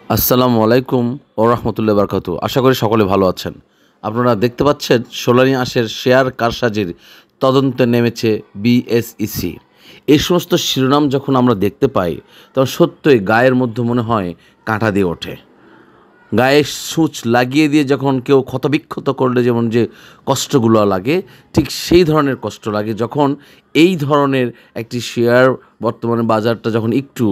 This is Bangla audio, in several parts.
আসসালামু আলাইকুম ও রহমতুল্লাহ বারকাতু। আশা করি সকলে ভালো আছেন। আপনারা দেখতে পাচ্ছেন সোলানি আঁশের শেয়ার কারসাজির তদন্তে নেমেছে বিএসইসি। এই সমস্ত শিরোনাম যখন আমরা দেখতে পাই তখন সত্যই গায়ের মধ্যে মনে হয় কাঁটা দিয়ে ওঠে। গায়ে সূচ লাগিয়ে দিয়ে যখন কেউ ক্ষতবিক্ষত করলে যেমন যে কষ্টগুলো লাগে, ঠিক সেই ধরনের কষ্ট লাগে যখন এই ধরনের একটি শেয়ার বর্তমানে বাজারটা যখন একটু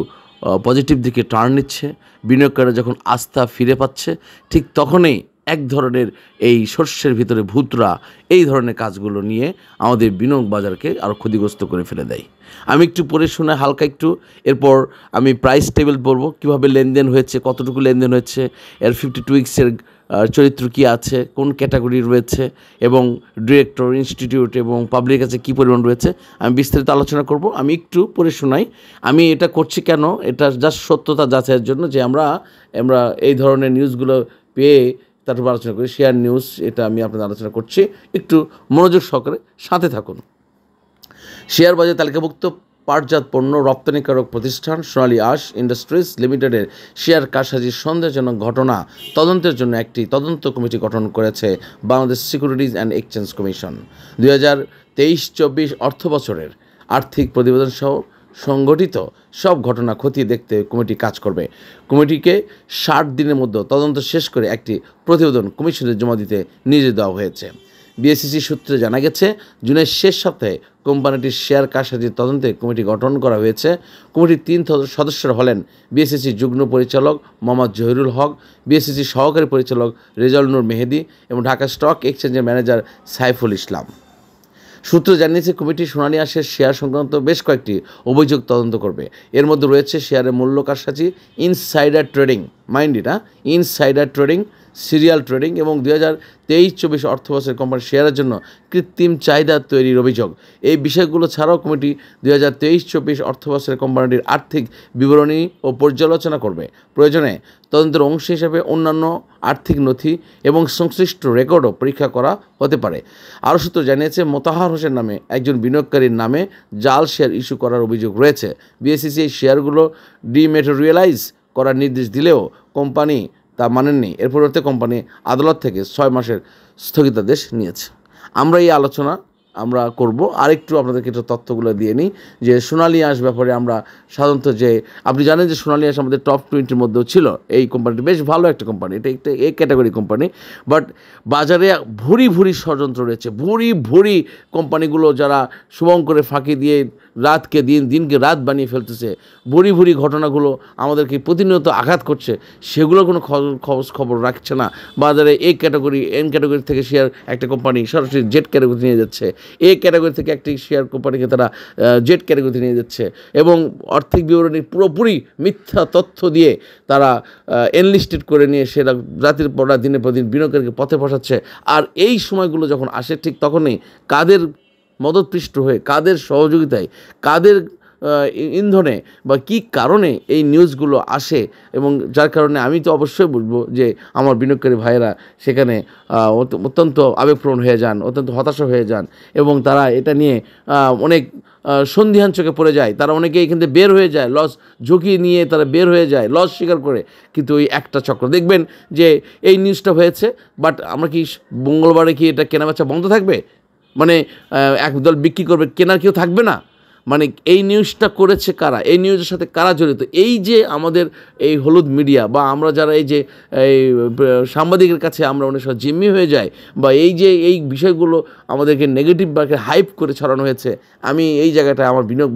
পজিটিভ দিকে টার্ন নিচ্ছে, বিনিয়োগকারীরা যখন আস্থা ফিরে পাচ্ছে, ঠিক তখনই এক ধরনের এই শস্যের ভিতরে ভূতরা এই ধরনের কাজগুলো নিয়ে আমাদের বিনিয়োগ বাজারকে আরও ক্ষতিগ্রস্ত করে ফেলে দেয়। আমি একটু পড়ে শোনাই হালকা একটু, এরপর আমি প্রাইস টেবিল পড়ব, কীভাবে লেনদেন হয়েছে, কতটুকু লেনদেন হয়েছে, এর 52 উইক্সের চরিত্র কী আছে, কোন ক্যাটাগরি রয়েছে, এবং ডিরেক্টর, ইনস্টিটিউট এবং পাবলিকের কাছে কী পরিমাণ রয়েছে, আমি বিস্তারিত আলোচনা করব। আমি একটু পড়ে শোনাই। আমি এটা করছি কেন, এটা জাস্ট সত্যতা যাচাইয়ের জন্য, যে আমরা এই ধরনের নিউজগুলো পেয়ে তারপর আলোচনা করি। শেয়ার নিউজ, এটা আমি আপনাদের আলোচনা করছি, একটু মনোযোগ সহকারে সাথে থাকুন। শেয়ার বাজারে তালিকাভুক্ত পাটজাত পণ্য রপ্তানিকারক প্রতিষ্ঠান সোনালী আঁশ ইন্ডাস্ট্রিজ লিমিটেডের শেয়ার কারসাজির সন্দেহজনক ঘটনা তদন্তের জন্য একটি তদন্ত কমিটি গঠন করেছে Bangladesh securities and exchange commission. 2023-24 অর্থ বছরের আর্থিক প্রতিবেদন সহ সংগঠিত সব ঘটনা খতিয়ে দেখতে কমিটি কাজ করবে। কমিটিকে 60 দিনের মধ্যে তদন্ত শেষ করে একটি প্রতিবেদন কমিশনে জমা দিতে নির্দেশ দেওয়া হয়েছে। বিএসইসি সূত্রে জানা গেছে, জুনের শেষ সপ্তাহে কোম্পানিটির শেয়ার কারসাজির তদন্তে কমিটি গঠন করা হয়েছে। কমিটির 3 সদস্যরা হলেন বিএসইসি যুগ্ম পরিচালক মোহাম্মদ জহিরুল হক, বিএসইসি সহকারী পরিচালক রেজাউল নূর মেহেদি এবং ঢাকা স্টক এক্সচেঞ্জের ম্যানেজার সাইফুল ইসলাম। সূত্র জানিয়েছে, কমিটি সোনালী আঁশের শেয়ার সংক্রান্ত বেশ কয়েকটি অভিযোগ তদন্ত করবে। এর মধ্যে রয়েছে শেয়ারের মূল্য কারসাজি, insider trading, insider trading, serial trading এবং 2023-24 অর্থবছরের কোম্পানির শেয়ারের জন্য কৃত্রিম চাহিদা তৈরির অভিযোগ। এই বিষয়গুলো ছাড়াও কমিটি 2023-24 অর্থবছরের কোম্পানিটির আর্থিক বিবরণী ও পর্যালোচনা করবে। প্রয়োজনে তদন্তের অংশ হিসেবে অন্যান্য আর্থিক নথি এবং সংশ্লিষ্ট রেকর্ডও পরীক্ষা করা হতে পারে। আরও সূত্র জানিয়েছে, মোতাহার হোসেন নামে একজন বিনিয়োগকারীর নামে জাল শেয়ার ইস্যু করার অভিযোগ রয়েছে। বিএসইসি এই শেয়ারগুলো ডিমেটেরিয়ালাইজ করার নির্দেশ দিলেও কোম্পানি তা মানেননি। এর পরিবর্তে কোম্পানি আদালত থেকে 6 মাসের স্থগিতাদেশ নিয়েছে। আমরা এই আলোচনা করব। আরেকটু আপনাদেরকে একটু তথ্যগুলো দিয়ে নিই যে সোনালী আঁশ ব্যাপারে আমরা সাধারণত, যে আপনি জানেন যে সোনালী আঁশ আমাদের টপ 20-র মধ্যেও ছিল। এই কোম্পানিটি বেশ ভালো একটা কোম্পানি, এটা একটা এ ক্যাটাগরি কোম্পানি, বাট বাজারে ভুরি ষড়যন্ত্র রয়েছে, ভুরি কোম্পানিগুলো যারা শুভঙ্করে ফাঁকি দিয়ে রাতকে দিনকে রাত বানিয়ে ফেলতেছে, ভুরি ঘটনাগুলো আমাদেরকে প্রতিনিয়ত আঘাত করছে, সেগুলো কোনো খবর রাখছে না। বাজারে এ ক্যাটাগরি, এন ক্যাটাগরি থেকে শেয়ার একটা কোম্পানি সরাসরি জেড ক্যাটাগরিতে নিয়ে যাচ্ছে, এ ক্যাটাগরি থেকে একটি শেয়ার কোম্পানিকে তারা জেড ক্যাটাগরিতে নিয়ে যাচ্ছে, এবং আর্থিক বিবরণী পুরোপুরি মিথ্যা তথ্য দিয়ে তারা এনলিস্টেড করে নিয়ে সেটা রাতের পর রাত দিনের পর দিন বিনিয়োগকারীকে পথে বসাচ্ছে। আর এই সময়গুলো যখন আসে, ঠিক তখনই কাদের মদতপৃষ্ট হয়ে, কাদের সহযোগিতায়, কাদের ইন্ধনে বা কী কারণে এই নিউজগুলো আসে, এবং যার কারণে আমি তো অবশ্যই বলবো যে আমার বিনিয়োগকারী ভাইয়েরা সেখানে অত্যন্ত আবেগপ্রবণ হয়ে যান, অত্যন্ত হতাশা হয়ে যান, এবং তারা এটা নিয়ে অনেক সন্দিহান চোখে পড়ে যায়। তারা অনেকে এখান থেকে বের হয়ে যায়, লস ঝুঁকি নিয়ে তারা বের হয়ে যায়, লস স্বীকার করে। কিন্তু ওই একটা চক্র দেখবেন যে এই নিউজটা হয়েছে, বাট আমরা কি মঙ্গলবারে কি এটা কেনাবেচা বন্ধ থাকবে? মানে একদল বিক্রি করবে, কেনার কেউ থাকবে না? মানে এই নিউজটা করেছে কারা, এই নিউজের সাথে কারা জড়িত? এই যে আমাদের এই হলুদ মিডিয়া বা আমরা যারা এই যে এই সাংবাদিকের কাছে আমরা অনেক সময় জিম্মি হয়ে যাই, বা এই যে এই বিষয়গুলো আমাদেরকে নেগেটিভ বা হাইপ করে ছড়ানো হয়েছে, আমি এই জায়গাটায় আমার বিনিয়োগ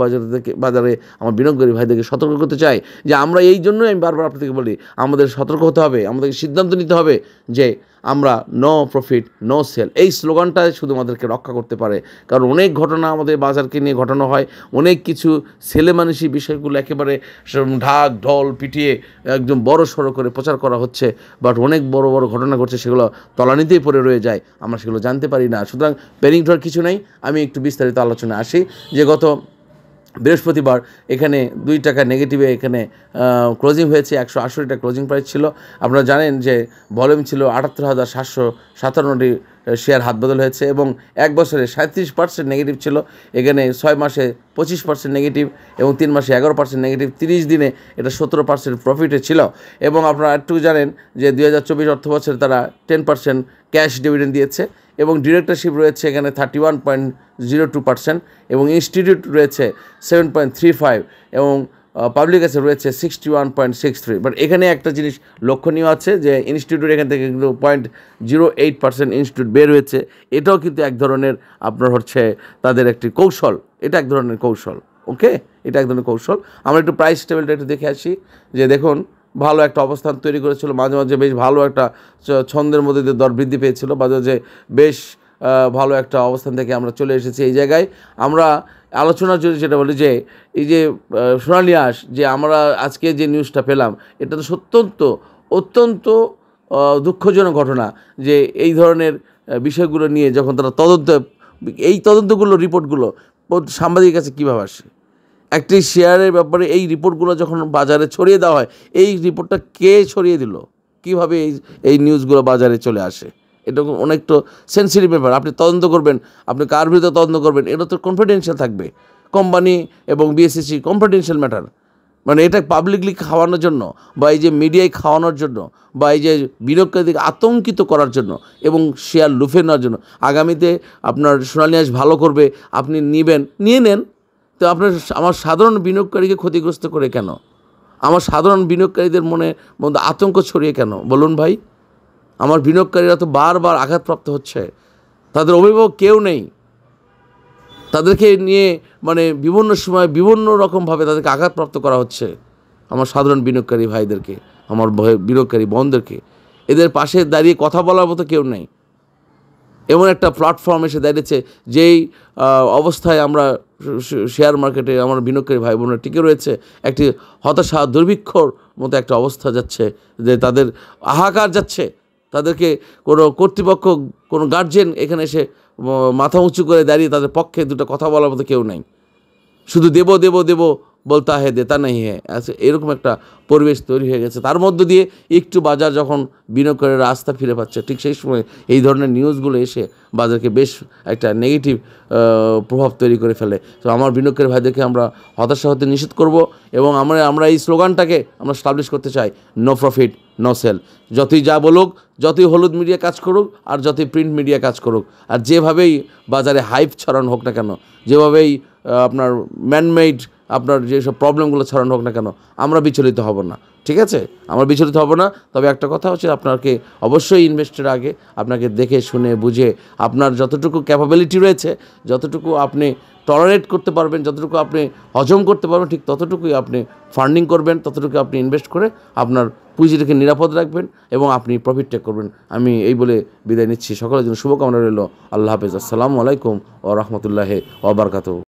বাজারে আমার বিনিয়োগকারী ভাইদেরকে সতর্ক করতে চাই যে আমরা এই জন্যই আমি বারবার আপনাদেরকে বলি, আমাদের সতর্ক হতে হবে, আমাদেরকে সিদ্ধান্ত নিতে হবে যে আমরা নো প্রফিট নো সেল, এই স্লোগানটাই শুধু আমাদেরকে রক্ষা করতে পারে। কারণ অনেক ঘটনা আমাদের বাজারকে নিয়ে ঘটানো হয়, অনেক কিছু ছেলেমানুষি বিষয়গুলো একেবারে ঢাক ঢোল পিটিয়ে একদম বড় সড়ো করে প্রচার করা হচ্ছে, বাট অনেক বড় ঘটনা ঘটছে, সেগুলো তলানিতেই পড়ে রয়ে যায়, আমরা সেগুলো জানতে পারি না। সুতরাং প্যানিক হওয়ার কিছু নাই। আমি একটু বিস্তারিত আলোচনায় আসি যে গত বৃহস্পতিবার এখানে 2 টাকা নেগেটিভে এখানে ক্লোজিং হয়েছে, 180 টাকা ক্লোজিং প্রাইস ছিল। আপনারা জানেন যে ভলিউম ছিল 78,757 শেয়ার হাতবদল হয়েছে এবং 1 বছরে 37% নেগেটিভ ছিল, এখানে 6 মাসে 25% নেগেটিভ এবং 3 মাসে 11% নেগেটিভ, 30 দিনে এটা 17% প্রফিটে ছিল। এবং আপনারা একটু জানেন যে 2024 অর্থবছরে তারা 10% ক্যাশ ডিভিডেন্ড দিয়েছে এবং ডিরেক্টরশিপ রয়েছে এখানে 31.02% এবং ইনস্টিটিউট রয়েছে 7.35 এবং পাবলিক আছে রয়েছে 61.63। বাট এখানে একটা জিনিস লক্ষণীয় আছে যে ইনস্টিটিউট এখান থেকে কিন্তু 0.08% ইনস্টিটিউট বের হয়েছে। এটাও কিন্তু এক ধরনের আপনার হচ্ছে তাদের একটি কৌশল, এটা এক ধরনের কৌশল। ওকে, এটা এক ধরনের কৌশল। আমরা একটু প্রাইস টেবিলটা একটু দেখে আসি যে দেখুন ভালো একটা অবস্থান তৈরি করেছিল, মাঝে মাঝে বেশ ভালো একটা ছন্দের মধ্যে দিয়ে দর বৃদ্ধি পেয়েছিল, মাঝে মাঝে বেশ ভালো একটা অবস্থান থেকে আমরা চলে এসেছি এই জায়গায়। আমরা আলোচনার জন্য যেটা বলি যে এই যে সোনালী আঁশ যে আমরা আজকে যে নিউজটা পেলাম, এটা তো অত্যন্ত দুঃখজনক ঘটনা যে এই ধরনের বিষয়গুলো নিয়ে যখন তারা এই তদন্তগুলো রিপোর্টগুলো সাংবাদিকের কাছে কীভাবে আসে, একটি শেয়ারের ব্যাপারে এই রিপোর্টগুলো যখন বাজারে ছড়িয়ে দেওয়া হয়, এই রিপোর্টটা কে ছড়িয়ে দিল, কীভাবে এই নিউজগুলো বাজারে চলে আসে, এটা অনেক তো সেন্সিটিভ ব্যাপার। আপনি তদন্ত করবেন, আপনি কার বিরুদ্ধে তদন্ত করবেন, এটা তো কনফিডেন্সিয়াল থাকবে। কোম্পানি এবং বিএসইসি কনফিডেন্সিয়াল ম্যাটার, মানে এটা পাবলিকলি খাওয়ানোর জন্য বা এই যে মিডিয়ায় খাওয়ানোর জন্য বা এই যে বিনিয়োগকারীদেরকে আতঙ্কিত করার জন্য এবং শেয়ার লুফে নেওয়ার জন্য। আগামীতে আপনার সোনালী আঁশ ভালো করবে, আপনি নিয়ে নেন, তো আপনার আমার সাধারণ বিনিয়োগকারীকে ক্ষতিগ্রস্ত করে কেন, আমার সাধারণ বিনিয়োগকারীদের মধ্যে আতঙ্ক ছড়িয়ে কেন বলুন ভাই? আমার বিনিয়োগকারীরা তো বারবার আঘাতপ্রাপ্ত হচ্ছে, তাদের অভিভাবক কেউ নেই, তাদেরকে নিয়ে মানে বিভিন্ন সময় বিভিন্ন রকমভাবে তাদেরকে আঘাতপ্রাপ্ত করা হচ্ছে। আমার সাধারণ বিনিয়োগকারী ভাইদেরকে, আমার বিনিয়োগকারী বোনদেরকে, এদের পাশে দাঁড়িয়ে কথা বলার মতো কেউ নেই। এমন একটা প্ল্যাটফর্ম এসে দাঁড়িয়েছে যেই অবস্থায় আমরা শেয়ার মার্কেটে আমার বিনিয়োগকারী ভাই বোনেরা টিকে রয়েছে, একটি হতাশা দুর্ভিক্ষর মতো একটা অবস্থা যাচ্ছে, যে তাদের হাহাকার যাচ্ছে, তাদেরকে কোনো কর্তৃপক্ষ কোনো গার্জিয়ান এখানে এসে মাথা উঁচু করে দাঁড়িয়ে তাদের পক্ষে দুটো কথা বলার মতো কেউ নেই, শুধু দেব বলতা হে দেতা নেই হে, এরকম একটা পরিবেশ তৈরি হয়ে গেছে। তার মধ্য দিয়ে একটু বাজার যখন বিনিয়োগকারীরা আস্থা ফিরে পাচ্ছে, ঠিক সেই সময় এই ধরনের নিউজগুলো এসে বাজারকে বেশ একটা নেগেটিভ প্রভাব তৈরি করে ফেলে। তো আমার বিনিয়োগকারী ভাইদেরকে আমরা হতাশা হতে নিষেধ করব এবং আমরা এই স্লোগানটাকে আমরা স্টাবলিশ করতে চাই, নো প্রফিট নো সেল। যতই যা বলুক, যতই হলুদ মিডিয়া কাজ করুক আর যতই প্রিন্ট মিডিয়া কাজ করুক, আর যেভাবেই বাজারে হাইপ ছড়ানো হোক না কেন, যেভাবেই আপনার ম্যানমেড আপনার যেসব প্রবলেমগুলো ছড়ানো হোক না কেন, আমরা বিচলিত হব না, ঠিক আছে? আমরা বিচলিত হব না। তবে একটা কথা হচ্ছে, আপনাকে অবশ্যই ইনভেস্টের আগে আপনাকে দেখে শুনে বুঝে আপনার যতটুকু ক্যাপাবিলিটি রয়েছে, যতটুকু আপনি টলারেট করতে পারবেন, যতটুকু আপনি হজম করতে পারবেন, ঠিক ততটুকুই আপনি ফান্ডিং করবেন, ততটুকু আপনি ইনভেস্ট করে আপনার পুঁজিটাকে নিরাপদ রাখবেন এবং আপনি প্রফিট টেক করবেন। আমি এই বলে বিদায় নিচ্ছি। সকলের জন্য শুভকামনা রইল। আল্লাহ হাফেজ। আসসালামু আলাইকুম ওয়া রাহমাতুল্লাহি ওয়া বারাকাতুহু।